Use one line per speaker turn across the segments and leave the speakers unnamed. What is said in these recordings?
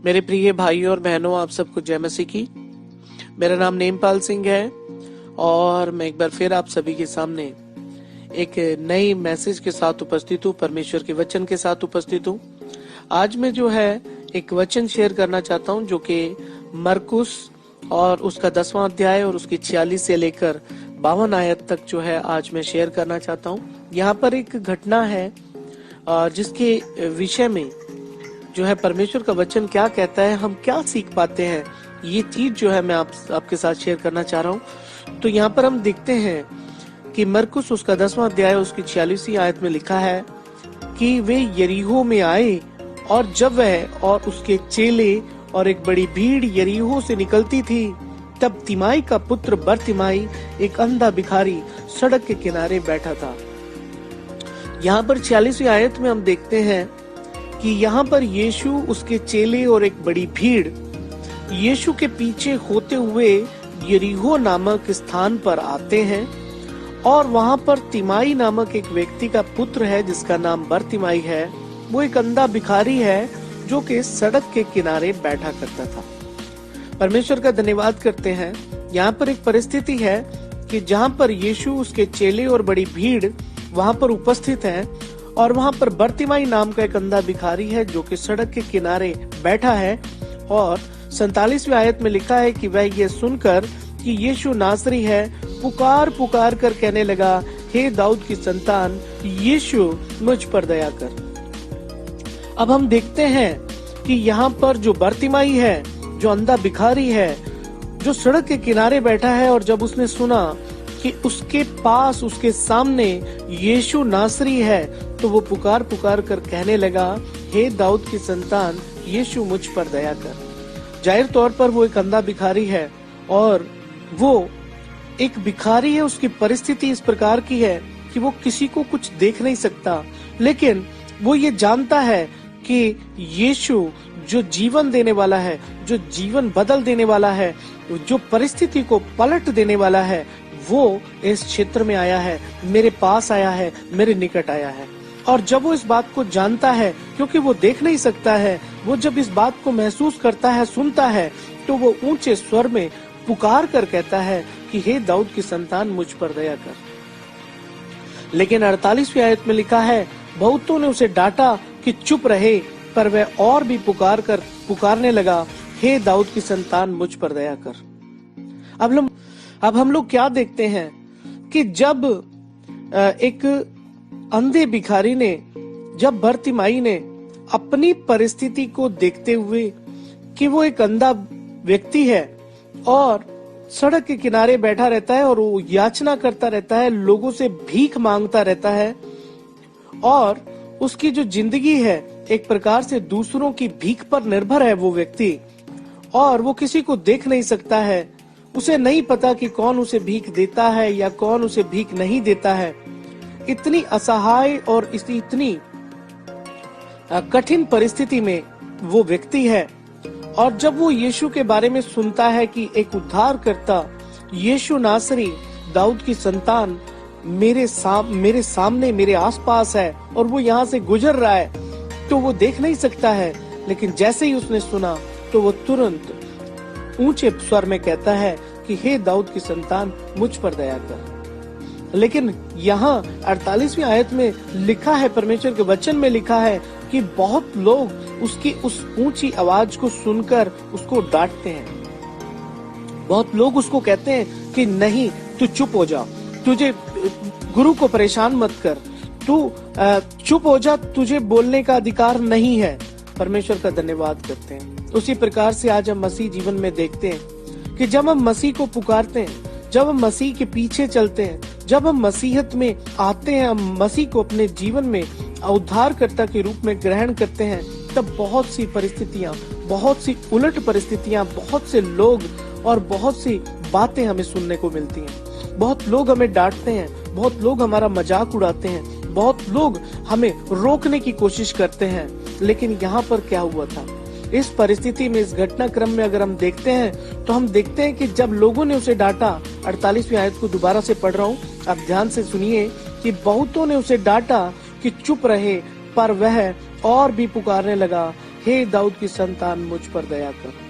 मेरे प्रिय भाइयों और बहनों, आप सबको जय मसीह की। मेरा नाम नेमपाल सिंह है और मैं एक बार फिर आप सभी के सामने एक नई मैसेज के साथ उपस्थित हूँ, परमेश्वर के वचन के साथ उपस्थित हूँ। आज मैं जो है एक वचन शेयर करना चाहता हूँ जो कि मरकुस और उसका 10वां अध्याय और उसकी 46 से लेकर 52 आयत तक जो है आज मैं शेयर करना चाहता हूँ। यहाँ पर एक घटना है जिसके विषय में जो है परमेश्वर का वचन क्या कहता है, हम क्या सीख पाते हैं, ये चीज जो है मैं आपके साथ शेयर करना चाह रहा हूँ। तो यहाँ पर हम देखते हैं कि मरकुस उसका 10वां अध्याय उसकी 46वीं आयत में लिखा है कि वे यरीहो में आए और जब वह और उसके चेले और एक बड़ी भीड़ यरीहो से निकलती थी, तब तिमाई का पुत्र बरतिमाई एक अंधा भिखारी सड़क के किनारे बैठा था। यहाँ पर 46वीं आयत में हम देखते हैं कि यहाँ पर यीशु, उसके चेले और एक बड़ी भीड़ यीशु के पीछे होते हुए यरीहो नामक स्थान पर आते हैं और वहां पर तिमाई नामक एक व्यक्ति का पुत्र है जिसका नाम बरतिमाई है। वो एक अंधा भिखारी है जो कि सड़क के किनारे बैठा करता था। परमेश्वर का धन्यवाद करते हैं। यहाँ पर एक परिस्थिति है कि जहाँ पर यीशु, उसके चेले और बड़ी भीड़ वहां पर उपस्थित है और वहां पर बरतिमाई नाम का एक अंधा भिखारी है जो कि सड़क के किनारे बैठा है। और 47वीं आयत में लिखा है कि वह ये सुनकर कि यीशु नासरी है, पुकार पुकार कर कहने लगा, हे दाऊद की संतान, यीशु मुझ पर दया कर। अब हम देखते हैं कि यहाँ पर जो बरतिमाई है, जो अंधा भिखारी है, जो सड़क के किनारे बैठा है, और जब उसने सुना कि उसके पास, उसके सामने यीशु नासरी है, तो वो पुकार पुकार कर कहने लगा, हे दाऊद की संतान, यीशु मुझ पर दया कर। जाहिर तौर पर वो एक अंधा भिखारी है और वो एक भिखारी है। उसकी परिस्थिति इस प्रकार की है कि वो किसी को कुछ देख नहीं सकता, लेकिन वो ये जानता है कि यीशु जो जीवन देने वाला है, जो जीवन बदल देने वाला है, जो परिस्थिति को पलट देने वाला है, वो इस क्षेत्र में आया है, मेरे पास आया है, मेरे निकट आया है। और जब वो इस बात को जानता है, क्योंकि वो देख नहीं सकता है, वो जब इस बात को महसूस करता है, सुनता है, तो वो ऊंचे स्वर में पुकार कर कहता है कि हे दाऊद की संतान, मुझ पर दया कर। लेकिन 48वीं आयत में लिखा है, बहुतों ने उसे डांटा कि चुप रहे, पर वह और भी पुकारने लगा, हे दाऊद की संतान, मुझ पर दया कर। अब हम लोग क्या देखते हैं कि जब एक अंधे भिखारी ने, जब बरतिमाई ने अपनी परिस्थिति को देखते हुए कि वो एक अंधा व्यक्ति है और सड़क के किनारे बैठा रहता है और वो याचना करता रहता है, लोगों से भीख मांगता रहता है, और उसकी जो जिंदगी है एक प्रकार से दूसरों की भीख पर निर्भर है वो व्यक्ति, और वो किसी को देख नहीं सकता है। उसे नहीं पता कि कौन उसे भीख देता है या कौन उसे भीख नहीं देता है। इतनी असहाय और इतनी कठिन परिस्थिति में वो व्यक्ति है। और जब वो यीशु के बारे में सुनता है कि एक उद्धारकर्ता यीशु नासरी, दाऊद की संतान, मेरे सामने, मेरे आसपास है और वो यहाँ से गुजर रहा है, तो वो देख नहीं सकता है। लेकिन जैसे ही उसने सुना तो वो तुरंत ऊंचे स्वर में कहता है कि हे दाऊद की संतान, मुझ पर दया कर। लेकिन यहाँ 48वीं आयत में लिखा है, परमेश्वर के वचन में लिखा है कि बहुत लोग उसकी उस ऊंची आवाज को सुनकर उसको डांटते हैं। बहुत लोग उसको कहते हैं कि नहीं, तू चुप हो जा, तुझे गुरु को परेशान मत कर, तू चुप हो जा, तुझे बोलने का अधिकार नहीं है। परमेश्वर का धन्यवाद करते हैं। उसी प्रकार से आज हम मसीह जीवन में देखते हैं कि जब हम मसीह को पुकारते हैं, जब हम मसीह के पीछे चलते हैं, जब हम मसीहत में आते हैं, हम मसीह को अपने जीवन में उद्धारकर्ता के रूप में ग्रहण करते हैं, तब बहुत सी परिस्थितियां, बहुत सी उलट परिस्थितियां, बहुत से लोग और बहुत सी बातें हमें सुनने को मिलती हैं। बहुत लोग हमें डांटते हैं, बहुत लोग हमारा मजाक उड़ाते हैं, बहुत लोग हमें रोकने की कोशिश करते हैं। लेकिन यहाँ पर क्या हुआ था? इस परिस्थिति में, इस घटनाक्रम में अगर हम देखते हैं तो हम देखते हैं कि जब लोगों ने उसे डांटा, 48वीं आयत को दोबारा से पढ़ रहा हूँ, आप ध्यान से सुनिए कि बहुतों ने उसे डांटा कि चुप रहे, पर वह और भी पुकारने लगा, हे दाऊद की संतान मुझ पर दया कर।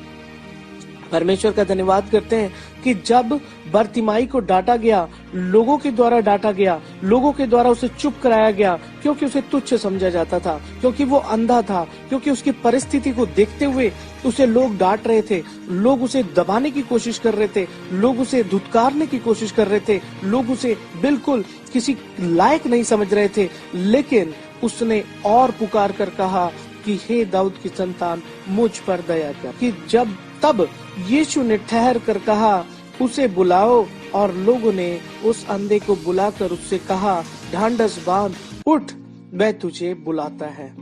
परमेश्वर का धन्यवाद करते हैं कि जब बरतिमाई को डांटा गया, लोगों के द्वारा डांटा गया, लोगों के द्वारा उसे चुप कराया गया, क्योंकि उसे तुच्छ समझा जाता था, क्योंकि वो अंधा था, क्योंकि उसकी परिस्थिति को देखते हुए उसे लोग डांट रहे थे, लोग उसे दबाने की कोशिश कर रहे थे, लोग उसे धुतकारने की कोशिश कर रहे थे, लोग उसे बिल्कुल किसी लायक नहीं समझ रहे थे। लेकिन उसने और पुकार कर कहा कि हे दाऊद की संतान मुझ पर दया कर। कि तब यीशु ने ठहर कर कहा, उसे बुलाओ, और लोगों ने उस अंधे को बुलाकर उससे कहा, ढांढस बांध, उठ, वह तुझे बुलाता है।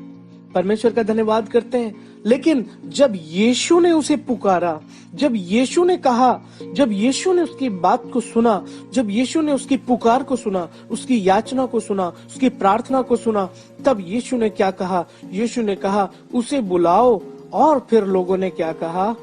परमेश्वर का धन्यवाद करते हैं। लेकिन जब यीशु ने उसे पुकारा, जब यीशु ने कहा, जब यीशु ने उसकी बात को सुना, जब यीशु ने उसकी पुकार को सुना, उसकी याचना को सुना, उसकी प्रार्थना को सुना, तब यीशु ने क्या कहा? यीशु ने कहा, उसे बुलाओ। और फिर लोगों ने क्या कहा?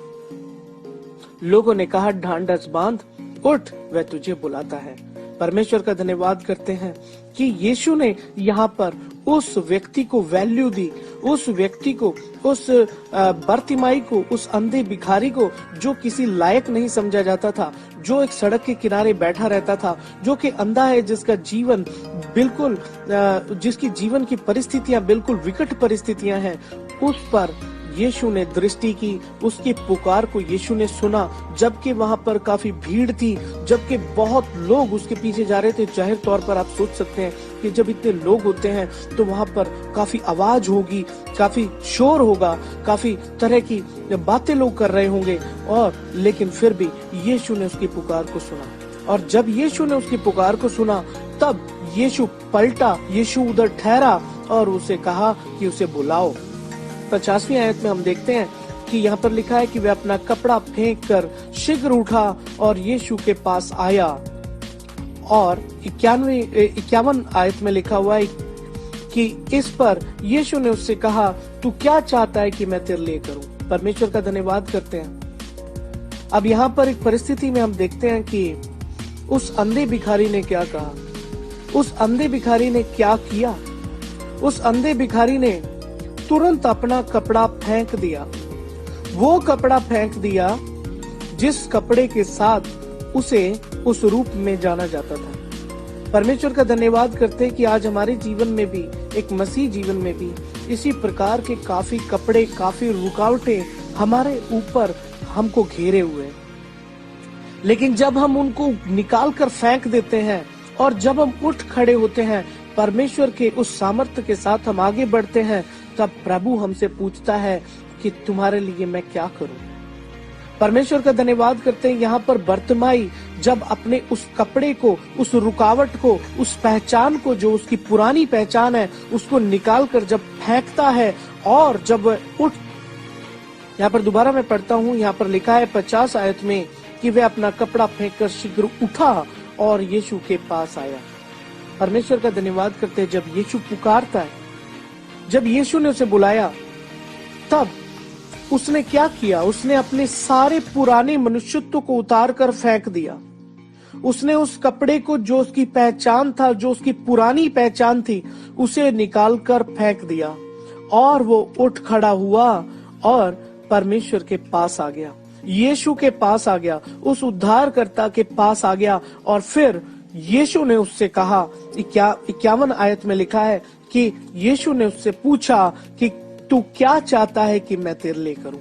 लोगों ने कहा, ढांढस बांध, उठ, वह तुझे बुलाता है। परमेश्वर का धन्यवाद करते हैं कि यीशु ने यहाँ पर उस व्यक्ति को वैल्यू दी, उस व्यक्ति को, उस बरतिमाई को, उस अंधे भिखारी को, जो किसी लायक नहीं समझा जाता था, जो एक सड़क के किनारे बैठा रहता था, जो कि अंधा है, जिसका जीवन बिल्कुल, जिसकी जीवन की परिस्थितियां बिल्कुल विकट परिस्थितियां हैं, उस पर यीशु ने दृष्टि की, उसकी पुकार को यीशु ने सुना। जबकि वहां पर काफी भीड़ थी, जबकि बहुत लोग उसके पीछे जा रहे थे। जाहिर तौर पर आप सोच सकते हैं कि जब इतने लोग होते हैं तो वहां पर काफी आवाज होगी, काफी शोर होगा, काफी तरह की बातें लोग कर रहे होंगे। और लेकिन फिर भी यीशु ने उसकी पुकार को सुना, और जब यीशु ने उसकी पुकार को सुना, तब यीशु पलटा, यीशु उधर ठहरा और उसे कहा कि उसे बुलाओ। 50वीं आयत में हम देखते हैं कि यहाँ पर लिखा है कि वह अपना कपड़ा फेंक कर शीघ्र उठा और यीशु के पास आया। और 51 आयत में लिखा हुआ है कि इस पर यीशु ने उससे कहा, तू क्या चाहता है कि मैं तेरे लिए करूं? परमेश्वर का धन्यवाद करते हैं। अब यहाँ पर एक परिस्थिति में हम देखते हैं कि उस अंधे भिखारी ने क्या कहा, उस अंधे भिखारी ने क्या किया। उस अंधे भिखारी ने तुरंत अपना कपड़ा फेंक दिया, वो कपड़ा फेंक दिया जिस कपड़े के साथ उसे उस रूप में जाना जाता था। परमेश्वर का धन्यवाद करते हैं कि आज हमारे जीवन में भी, एक मसीह जीवन में भी, इसी प्रकार के काफी कपड़े, काफी रुकावटें हमारे ऊपर हमको घेरे हुए हैं। लेकिन जब हम उनको निकाल कर फेंक देते हैं और जब हम उठ खड़े होते हैं, परमेश्वर के उस सामर्थ्य के साथ हम आगे बढ़ते हैं, तब प्रभु हमसे पूछता है कि तुम्हारे लिए मैं क्या करूं। परमेश्वर का धन्यवाद करते हैं। यहाँ पर बरतिमाई जब अपने उस कपड़े को, उस रुकावट को, उस पहचान को, जो उसकी पुरानी पहचान है, उसको निकाल कर जब फेंकता है, और जब उठ, यहाँ पर दोबारा मैं पढ़ता हूँ, यहाँ पर लिखा है 50 आयत में कि वह अपना कपड़ा फेंक कर शीघ्र उठा और यीशु के पास आया। परमेश्वर का धन्यवाद करते हैं। जब यीशु पुकारता है, जब यीशु ने उसे बुलाया, तब उसने क्या किया? उसने अपने सारे पुराने मनुष्यत्व को उतार कर फेंक दिया। उसने उस कपड़े को, जो उसकी पहचान था, जो उसकी पुरानी पहचान थी, उसे निकाल कर फेंक दिया, और वो उठ खड़ा हुआ और परमेश्वर के पास आ गया, यीशु के पास आ गया, उस उद्धारकर्ता के पास आ गया। और फिर यीशु ने उससे कहा, 51 आयत में लिखा है कि यीशु ने उससे पूछा कि तू क्या चाहता है कि मैं तेरे लिए करूं?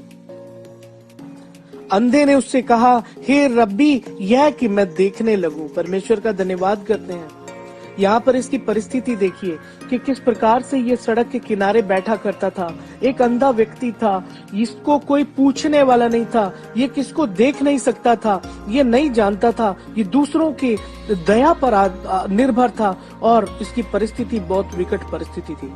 अंधे ने उससे कहा, हे रब्बी, यह कि मैं देखने लगूं। परमेश्वर का धन्यवाद करते हैं। यहाँ पर इसकी परिस्थिति देखिए कि किस प्रकार से ये सड़क के किनारे बैठा करता था। एक अंधा व्यक्ति था, इसको कोई पूछने वाला नहीं था, ये किसको देख नहीं सकता था, ये नहीं जानता था, ये दूसरों की दया पर निर्भर था, और इसकी परिस्थिति बहुत विकट परिस्थिति थी।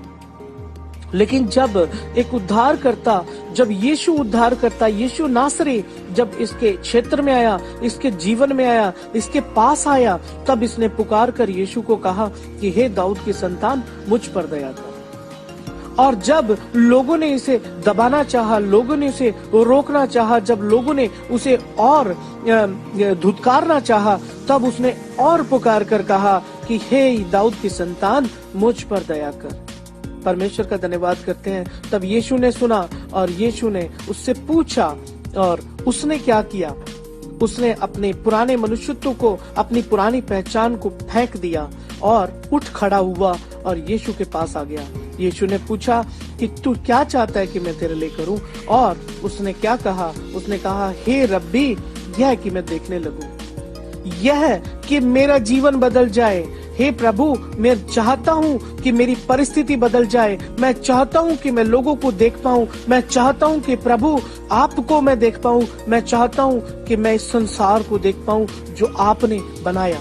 लेकिन जब एक उद्धार करता, जब यीशु उद्धार करता, यीशु नासरी जब इसके क्षेत्र में आया, इसके जीवन में आया, इसके पास आया, तब इसने पुकार कर यीशु को कहा कि हे दाऊद की संतान, मुझ पर दया कर। और जब लोगों ने इसे दबाना चाहा, लोगों ने इसे रोकना चाहा, जब लोगों ने उसे और धुतकारना चाहा, तब उसने और पुकार कर कहा कि हे दाऊद की संतान, मुझ पर दया कर। परमेश्वर का धन्यवाद करते हैं। तब यीशु ने सुना और यीशु ने उससे पूछा और उसने क्या किया, उसने अपने पुराने मनुष्यत्व को, अपनी पुरानी पहचान को फेंक दिया और उठ खड़ा हुआ और यीशु के पास आ गया। यीशु ने पूछा कि तू क्या चाहता है कि मैं तेरे लिए करूं, और उसने क्या कहा, उसने कहा हे रब्बी, यह कि मैं देखने लगूं, यह कि मेरा जीवन बदल जाए। हे प्रभु, मैं चाहता हूँ कि मेरी परिस्थिति बदल जाए, मैं चाहता हूँ कि मैं लोगों को देख पाऊं, मैं चाहता हूँ कि प्रभु आपको मैं देख पाऊं, मैं चाहता हूँ कि मैं इस संसार को देख पाऊं जो आपने बनाया।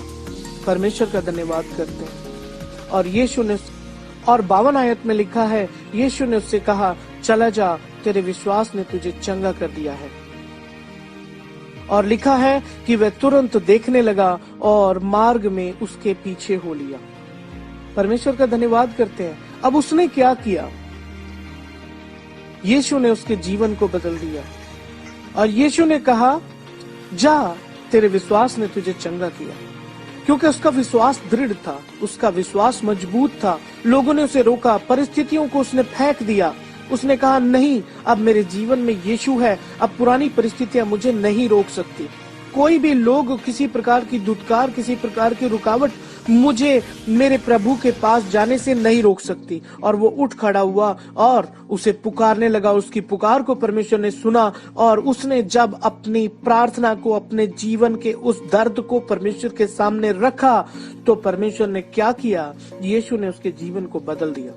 परमेश्वर का धन्यवाद करते हैं। और यीशु ने, और 52 आयत में लिखा है, यीशु ने उससे कहा चला जा, तेरे विश्वास ने तुझे चंगा कर दिया है। और लिखा है कि वह तुरंत देखने लगा और मार्ग में उसके पीछे हो लिया। परमेश्वर का धन्यवाद करते हैं। अब उसने क्या किया, यीशु ने उसके जीवन को बदल दिया और यीशु ने कहा जा, तेरे विश्वास ने तुझे चंगा किया। क्योंकि उसका विश्वास दृढ़ था, उसका विश्वास मजबूत था। लोगों ने उसे रोका, परिस्थितियों को उसने फेंक दिया। उसने कहा नहीं, अब मेरे जीवन में यीशु है, अब पुरानी परिस्थितियां मुझे नहीं रोक सकती। कोई भी लोग, किसी प्रकार की धुतकार, किसी प्रकार की रुकावट मुझे मेरे प्रभु के पास जाने से नहीं रोक सकती। और वो उठ खड़ा हुआ और उसे पुकारने लगा। उसकी पुकार को परमेश्वर ने सुना और उसने जब अपनी प्रार्थना को, अपने जीवन के उस दर्द को परमेश्वर के सामने रखा, तो परमेश्वर ने क्या किया, यीशु ने उसके जीवन को बदल दिया।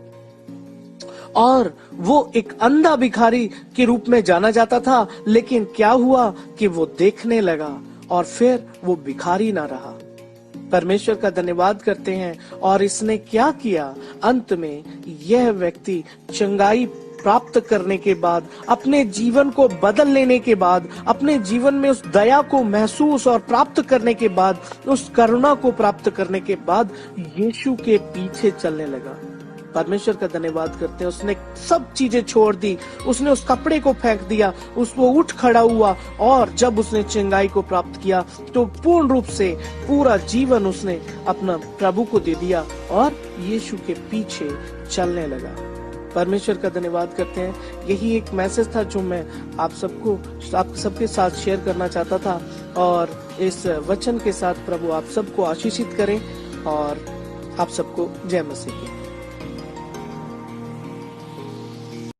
और वो एक अंधा भिखारी के रूप में जाना जाता था, लेकिन क्या हुआ कि वो देखने लगा और फिर वो भिखारी ना रहा। परमेश्वर का धन्यवाद करते हैं। और इसने क्या किया, अंत में यह व्यक्ति चंगाई प्राप्त करने के बाद, अपने जीवन को बदल लेने के बाद, अपने जीवन में उस दया को महसूस और प्राप्त करने के बाद, उस करुणा को प्राप्त करने के बाद यीशु के पीछे चलने लगा। परमेश्वर का धन्यवाद करते हैं। उसने सब चीजें छोड़ दी, उसने उस कपड़े को फेंक दिया, वो उठ खड़ा हुआ और जब उसने चंगाई को प्राप्त किया तो पूर्ण रूप से पूरा जीवन उसने अपना प्रभु को दे दिया और यीशु के पीछे चलने लगा। परमेश्वर का धन्यवाद करते हैं। यही एक मैसेज था जो मैं आप सबके साथ शेयर करना चाहता था। और इस वचन के साथ प्रभु आप सबको आशीषित करें और आप सबको जय मसीह की।